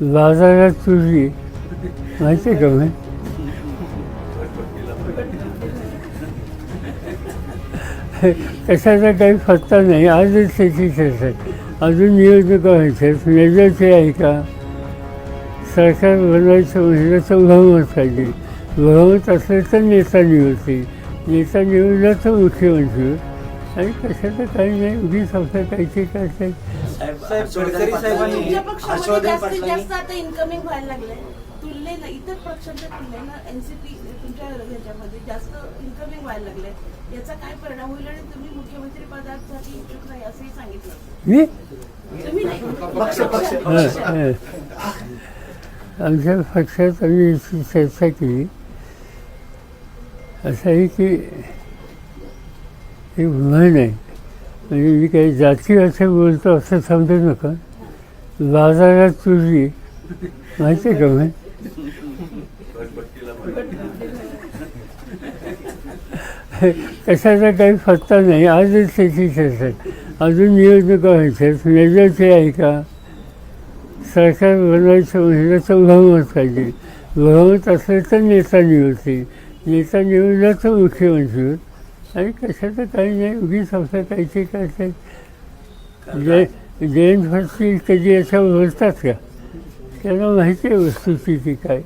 बाजारात तुझी माहिती आहे का मी कशाचा काही पत्ता नाही. आजच त्याची चर्चा आहे. अजून निवडणुका व्हायच्या मेजरचे आहे का? सरकार बनवायचं म्हणजे तर बहुमत पाहिजे. बहुमत असलं तर नेता निवडते. नेता निवडला तर मुख्यमंत्री. आणि कशाचं काही नाही. उगीच आपल्या काहीचे करते. तुमच्या पक्षामध्ये जास्तीत जास्त आता इन्कमिंग व्हायला लागलंय तुलनेनं इतर पक्षांच्या तुलनेनं एनसीपी तुमच्या ह्याच्यामध्ये जास्त इन्कमिंग व्हायला लागलंय. याचा काय परिणाम होईल आणि तुम्ही मुख्यमंत्री पदासाठी इच्छुक नाही असंही सांगितलं. मी तुम्ही नाही आमच्या पक्षात आम्ही याची चर्चा केली. असं आहे की एक म्हण आहे म्हणजे मी काही जाती असं बोलतो असं समजू नका. बाजारात तुझी माहिती आहे का म्हण कशाचा काही पत्ता नाही. आजच त्याची चर्चा आहे. अजून निवडणुका व्हायच्या मेजरचे आहे का? सरकार बनवायचं म्हणजे तर बहुमत पाहिजे. बहुमत असलं तर नेता निवडते. नेता निवडला तर मुख्यमंत्री. आणि कशाचं काही नाही. उगीच आपल्या काहीचे करतात. जयंत पाटील कधी याच्यावर बोलतात का? त्यांना माहिती आहे वस्तुस्थिती काय.